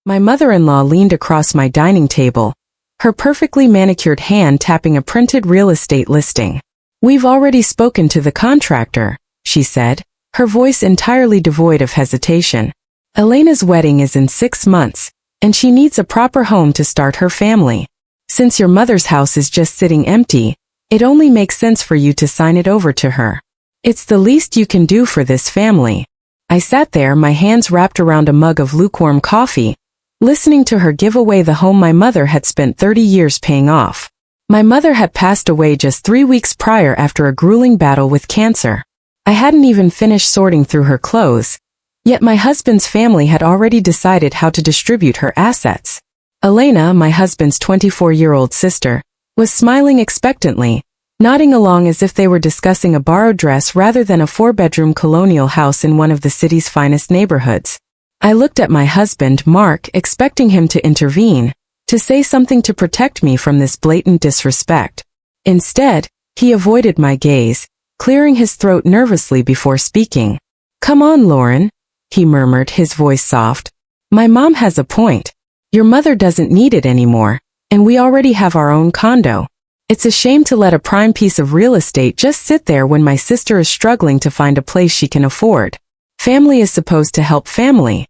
My mother-in-law leaned across my dining table, her perfectly manicured hand tapping a printed real estate listing. "We've already spoken to the contractor," she said, her voice entirely devoid of hesitation. "Elena's wedding is in 6 months, and she needs a proper home to start her family. Since your mother's house is just sitting empty, it only makes sense for you to sign it over to her. It's the least you can do for this family." I sat there, my hands wrapped around a mug of lukewarm coffee, listening to her give away the home my mother had spent 30 years paying off. My mother had passed away just 3 weeks prior after a grueling battle with cancer. I hadn't even finished sorting through her clothes, yet my husband's family had already decided how to distribute her assets. Elena, my husband's 24-year-old sister, was smiling expectantly, nodding along as if they were discussing a borrowed dress rather than a 4-bedroom colonial house in one of the city's finest neighborhoods. I looked at my husband, Mark, expecting him to intervene, to say something to protect me from this blatant disrespect. Instead, he avoided my gaze, clearing his throat nervously before speaking. "Come on, Lauren," he murmured, his voice soft. "My mom has a point. Your mother doesn't need it anymore, and we already have our own condo. It's a shame to let a prime piece of real estate just sit there when my sister is struggling to find a place she can afford. Family is supposed to help family.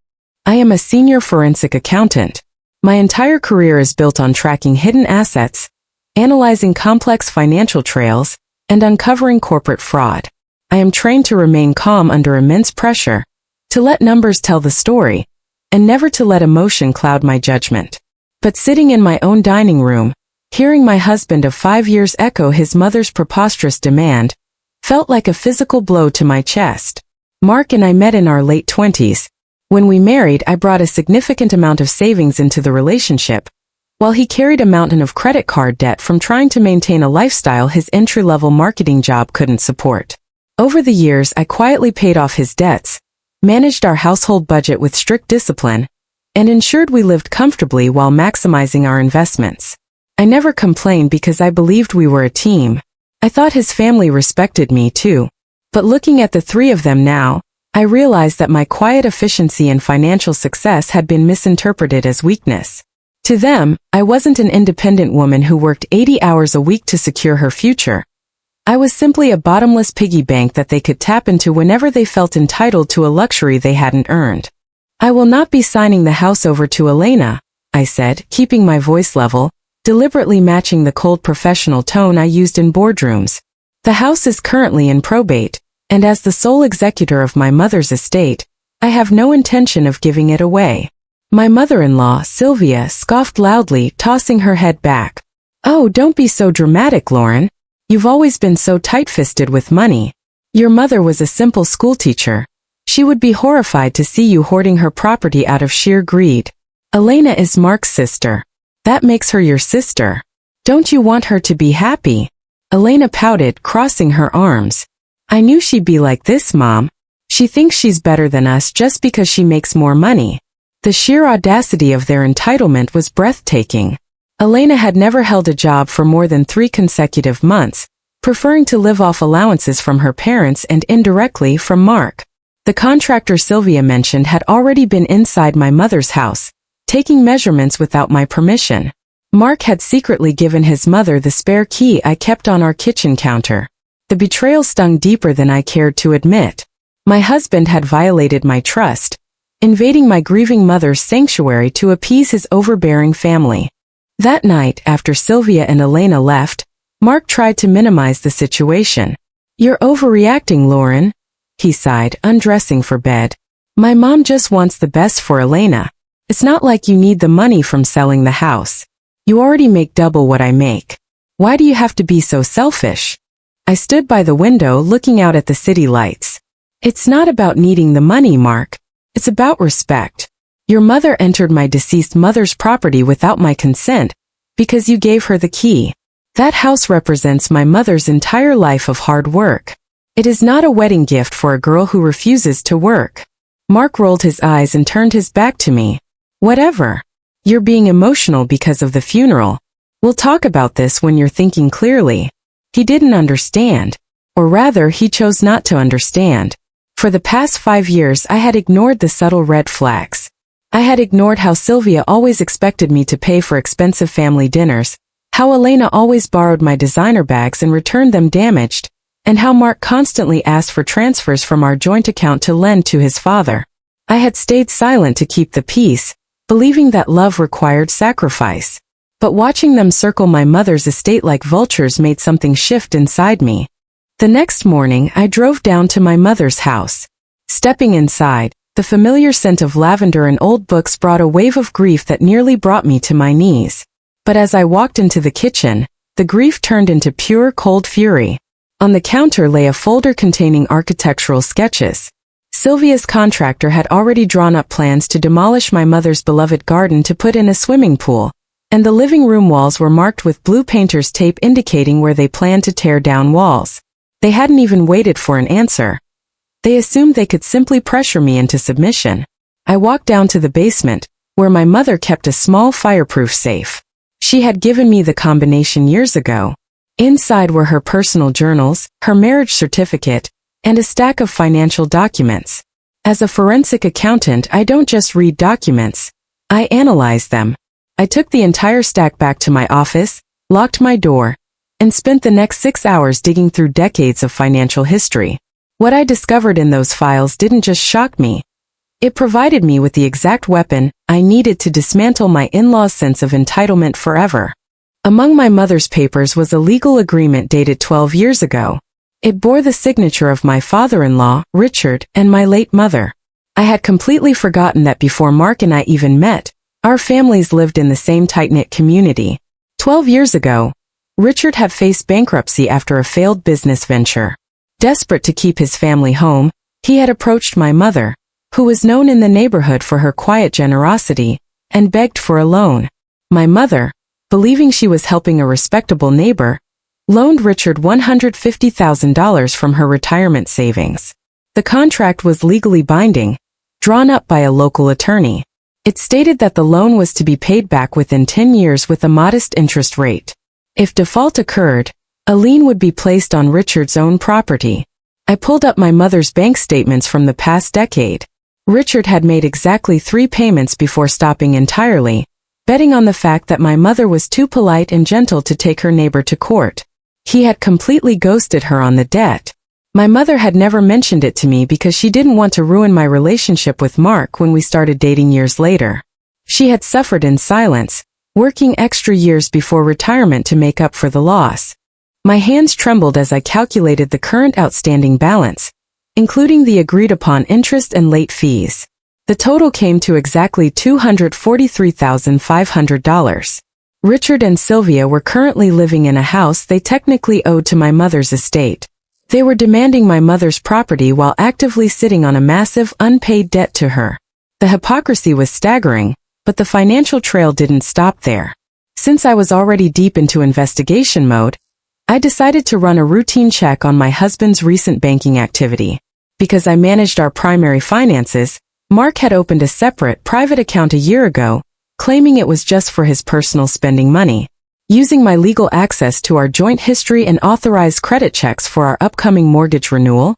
I am a senior forensic accountant. My entire career is built on tracking hidden assets, analyzing complex financial trails, and uncovering corporate fraud. I am trained to remain calm under immense pressure, to let numbers tell the story, and never to let emotion cloud my judgment. But sitting in my own dining room, hearing my husband of 5 years echo his mother's preposterous demand, felt like a physical blow to my chest. Mark and I met in our late 20s. When we married, I brought a significant amount of savings into the relationship, while he carried a mountain of credit card debt from trying to maintain a lifestyle his entry-level marketing job couldn't support. Over the years, I quietly paid off his debts, managed our household budget with strict discipline, and ensured we lived comfortably while maximizing our investments. I never complained because I believed we were a team. I thought his family respected me too. But looking at the three of them now, I realized that my quiet efficiency and financial success had been misinterpreted as weakness. To them, I wasn't an independent woman who worked 80 hours a week to secure her future. I was simply a bottomless piggy bank that they could tap into whenever they felt entitled to a luxury they hadn't earned. "I will not be signing the house over to Elena," I said, keeping my voice level, deliberately matching the cold professional tone I used in boardrooms. "The house is currently in probate, and as the sole executor of my mother's estate, I have no intention of giving it away." My mother-in-law, Sylvia, scoffed loudly, tossing her head back. "Oh, don't be so dramatic, Lauren. You've always been so tight-fisted with money. Your mother was a simple schoolteacher. She would be horrified to see you hoarding her property out of sheer greed. Elena is Mark's sister. That makes her your sister. Don't you want her to be happy?" Elena pouted, crossing her arms. "I knew she'd be like this, Mom. She thinks she's better than us just because she makes more money." The sheer audacity of their entitlement was breathtaking. Elena had never held a job for more than 3 consecutive months, preferring to live off allowances from her parents and indirectly from Mark. The contractor Sylvia mentioned had already been inside my mother's house, taking measurements without my permission. Mark had secretly given his mother the spare key I kept on our kitchen counter. The betrayal stung deeper than I cared to admit. My husband had violated my trust, invading my grieving mother's sanctuary to appease his overbearing family. That night, after Sylvia and Elena left, Mark tried to minimize the situation. "You're overreacting, Lauren," he sighed, undressing for bed. "My mom just wants the best for Elena. It's not like you need the money from selling the house. You already make double what I make. Why do you have to be so selfish?" I stood by the window looking out at the city lights. "It's not about needing the money, Mark. It's about respect. Your mother entered my deceased mother's property without my consent, because you gave her the key. That house represents my mother's entire life of hard work. It is not a wedding gift for a girl who refuses to work." Mark rolled his eyes and turned his back to me. "Whatever. You're being emotional because of the funeral. We'll talk about this when you're thinking clearly." He didn't understand. Or rather, he chose not to understand. For the past 5 years I had ignored the subtle red flags. I had ignored how Sylvia always expected me to pay for expensive family dinners, how Elena always borrowed my designer bags and returned them damaged, and how Mark constantly asked for transfers from our joint account to lend to his father. I had stayed silent to keep the peace, believing that love required sacrifice. But watching them circle my mother's estate like vultures made something shift inside me. The next morning, I drove down to my mother's house. Stepping inside, the familiar scent of lavender and old books brought a wave of grief that nearly brought me to my knees. But as I walked into the kitchen, the grief turned into pure cold fury. On the counter lay a folder containing architectural sketches. Sylvia's contractor had already drawn up plans to demolish my mother's beloved garden to put in a swimming pool, and the living room walls were marked with blue painter's tape indicating where they planned to tear down walls. They hadn't even waited for an answer. They assumed they could simply pressure me into submission. I walked down to the basement, where my mother kept a small fireproof safe. She had given me the combination years ago. Inside were her personal journals, her marriage certificate, and a stack of financial documents. As a forensic accountant, I don't just read documents, I analyze them. I took the entire stack back to my office, locked my door, and spent the next 6 hours digging through decades of financial history. What I discovered in those files didn't just shock me. It provided me with the exact weapon I needed to dismantle my in-laws' sense of entitlement forever. Among my mother's papers was a legal agreement dated 12 years ago. It bore the signature of my father-in-law, Richard, and my late mother. I had completely forgotten that before Mark and I even met, our families lived in the same tight-knit community. 12 years ago, Richard had faced bankruptcy after a failed business venture. Desperate to keep his family home, he had approached my mother, who was known in the neighborhood for her quiet generosity, and begged for a loan. My mother, believing she was helping a respectable neighbor, loaned Richard $150,000 from her retirement savings. The contract was legally binding, drawn up by a local attorney. It stated that the loan was to be paid back within 10 years with a modest interest rate. If default occurred, a lien would be placed on Richard's own property. I pulled up my mother's bank statements from the past decade. Richard had made exactly 3 payments before stopping entirely, betting on the fact that my mother was too polite and gentle to take her neighbor to court. He had completely ghosted her on the debt. My mother had never mentioned it to me because she didn't want to ruin my relationship with Mark when we started dating years later. She had suffered in silence, working extra years before retirement to make up for the loss. My hands trembled as I calculated the current outstanding balance, including the agreed-upon interest and late fees. The total came to exactly $243,500. Richard and Sylvia were currently living in a house they technically owed to my mother's estate. They were demanding my mother's property while actively sitting on a massive unpaid debt to her. The hypocrisy was staggering, but the financial trail didn't stop there. Since I was already deep into investigation mode, I decided to run a routine check on my husband's recent banking activity. Because I managed our primary finances, Mark had opened a separate private account a year ago, claiming it was just for his personal spending money. Using my legal access to our joint history and authorized credit checks for our upcoming mortgage renewal,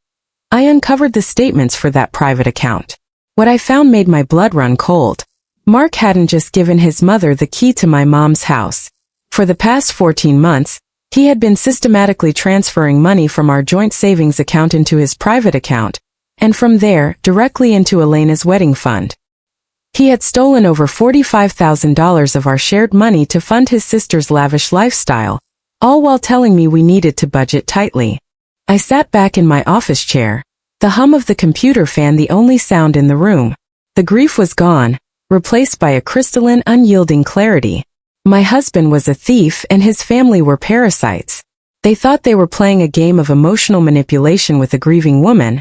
I uncovered the statements for that private account. What I found made my blood run cold. Mark hadn't just given his mother the key to my mom's house. For the past 14 months, he had been systematically transferring money from our joint savings account into his private account, and from there, directly into Elena's wedding fund. He had stolen over $45,000 of our shared money to fund his sister's lavish lifestyle, all while telling me we needed to budget tightly. I sat back in my office chair, the hum of the computer fan the only sound in the room. The grief was gone, replaced by a crystalline, unyielding clarity. My husband was a thief and his family were parasites. They thought they were playing a game of emotional manipulation with a grieving woman,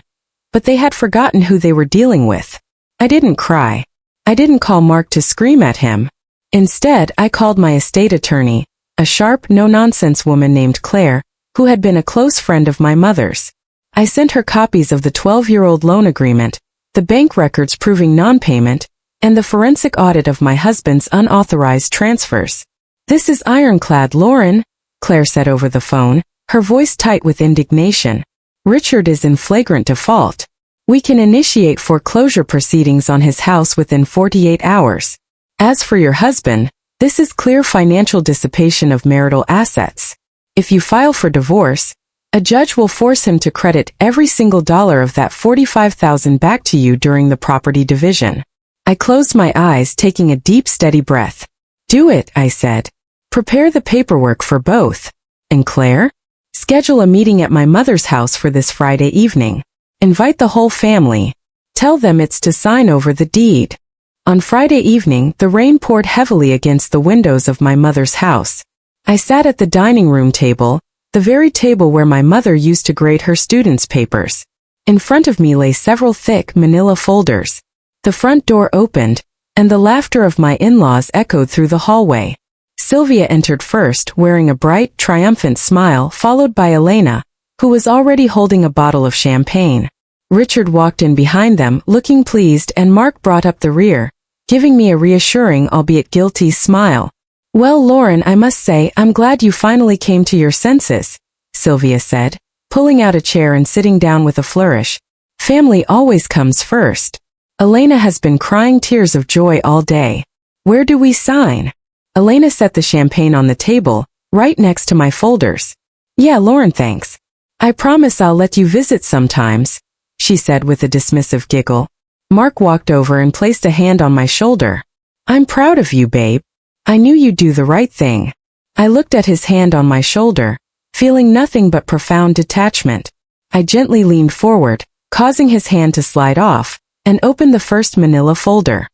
but they had forgotten who they were dealing with. I didn't cry. I didn't call Mark to scream at him. Instead, I called my estate attorney, a sharp, no-nonsense woman named Claire, who had been a close friend of my mother's. I sent her copies of the 12-year-old loan agreement, the bank records proving non-payment, and the forensic audit of my husband's unauthorized transfers. "This is ironclad, Lauren," Claire said over the phone, her voice tight with indignation. "Richard is in flagrant default. We can initiate foreclosure proceedings on his house within 48 hours. As for your husband, this is clear financial dissipation of marital assets. If you file for divorce, a judge will force him to credit every single dollar of that $45,000 back to you during the property division. I closed my eyes, taking a deep, steady breath. Do it, I said. Prepare the paperwork for both. And Claire? Schedule a meeting at my mother's house for this Friday evening. Invite the whole family. Tell them it's to sign over the deed. On Friday evening, the rain poured heavily against the windows of my mother's house. I sat at the dining room table, the very table where my mother used to grade her students' papers. In front of me lay several thick manila folders. The front door opened, and the laughter of my in-laws echoed through the hallway. Sylvia entered first, wearing a bright, triumphant smile, followed by Elena, who was already holding a bottle of champagne. Richard walked in behind them, looking pleased, and Mark brought up the rear, giving me a reassuring, albeit guilty, smile. Well, Lauren, I must say, I'm glad you finally came to your senses, Sylvia said, pulling out a chair and sitting down with a flourish. Family always comes first. Elena has been crying tears of joy all day. Where do we sign? Elena set the champagne on the table, right next to my folders. Yeah, Lauren, thanks. I promise I'll let you visit sometimes, she said with a dismissive giggle. Mark walked over and placed a hand on my shoulder. I'm proud of you, babe. I knew you'd do the right thing. I looked at his hand on my shoulder, feeling nothing but profound detachment. I gently leaned forward, causing his hand to slide off, and opened the first manila folder.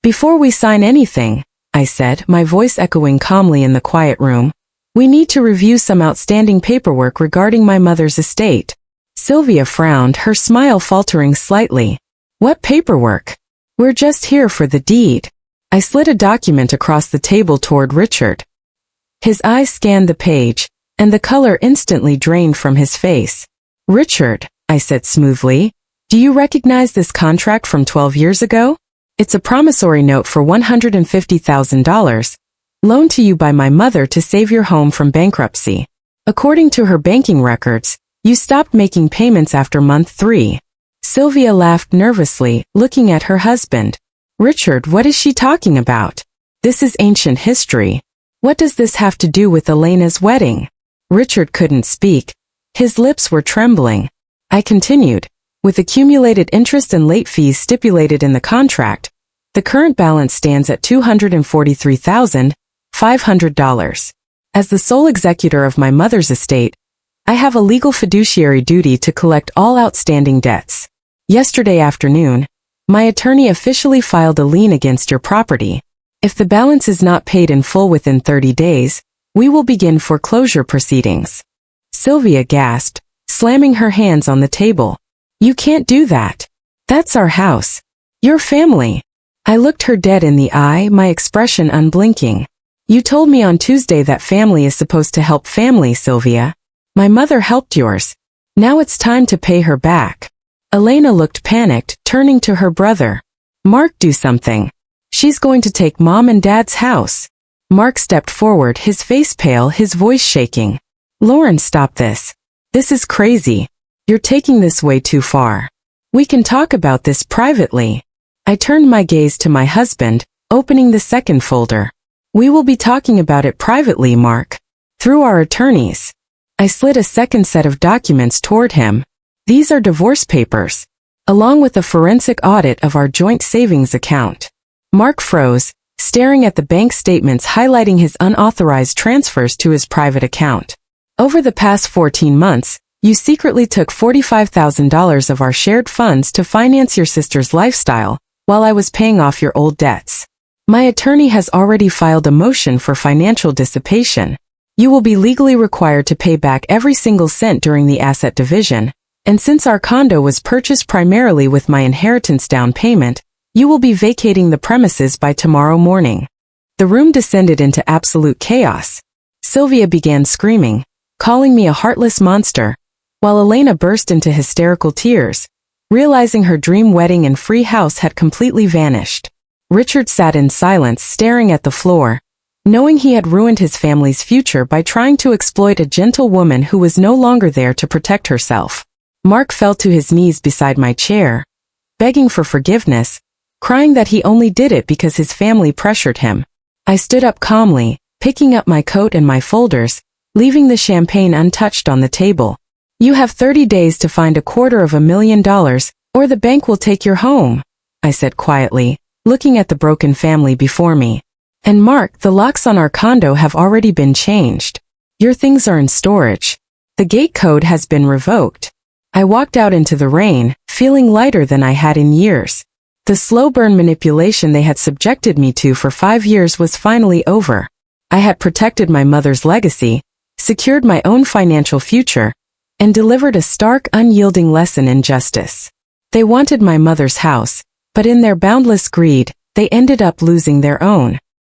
Before we sign anything, I said, my voice echoing calmly in the quiet room, we need to review some outstanding paperwork regarding my mother's estate. Sylvia frowned, her smile faltering slightly. What paperwork? We're just here for the deed. I slid a document across the table toward Richard. His eyes scanned the page, and the color instantly drained from his face. Richard, I said smoothly, do you recognize this contract from 12 years ago? It's a promissory note for $150,000, loaned to you by my mother to save your home from bankruptcy. According to her banking records, you stopped making payments after month 3. Sylvia laughed nervously, looking at her husband. Richard, what is she talking about? This is ancient history. What does this have to do with Elena's wedding? Richard couldn't speak. His lips were trembling. I continued. With accumulated interest and late fees stipulated in the contract, the current balance stands at $243,500. As the sole executor of my mother's estate, I have a legal fiduciary duty to collect all outstanding debts. Yesterday afternoon, my attorney officially filed a lien against your property. If the balance is not paid in full within 30 days, we will begin foreclosure proceedings. Sylvia gasped, slamming her hands on the table. You can't do that. That's our house. Your family. I looked her dead in the eye, my expression unblinking. You told me on Tuesday that family is supposed to help family, Sylvia. My mother helped yours. Now it's time to pay her back. Elena looked panicked, turning to her brother. Mark, do something. She's going to take Mom and Dad's house. Mark stepped forward, his face pale, his voice shaking. Lauren, stop this. This is crazy. You're taking this way too far. We can talk about this privately. I turned my gaze to my husband, opening the second folder. We will be talking about it privately, Mark. Through our attorneys. I slid a second set of documents toward him. These are divorce papers, along with a forensic audit of our joint savings account. Mark froze, staring at the bank statements highlighting his unauthorized transfers to his private account. Over the past 14 months, you secretly took $45,000 of our shared funds to finance your sister's lifestyle, while I was paying off your old debts. My attorney has already filed a motion for financial dissipation. You will be legally required to pay back every single cent during the asset division, and since our condo was purchased primarily with my inheritance down payment, you will be vacating the premises by tomorrow morning. The room descended into absolute chaos. Sylvia began screaming, calling me a heartless monster, while Elena burst into hysterical tears, realizing her dream wedding and free house had completely vanished. Richard sat in silence, staring at the floor, knowing he had ruined his family's future by trying to exploit a gentle woman who was no longer there to protect herself. Mark fell to his knees beside my chair, begging for forgiveness, crying that he only did it because his family pressured him. I stood up calmly, picking up my coat and my folders, leaving the champagne untouched on the table. You have 30 days to find $250,000, or the bank will take your home, I said quietly, looking at the broken family before me. And Mark, the locks on our condo have already been changed. Your things are in storage. The gate code has been revoked. I walked out into the rain, feeling lighter than I had in years. The slow burn manipulation they had subjected me to for 5 years was finally over. I had protected my mother's legacy, secured my own financial future, and delivered a stark, unyielding lesson in justice. They wanted my mother's house, but in their boundless greed, they ended up losing their own.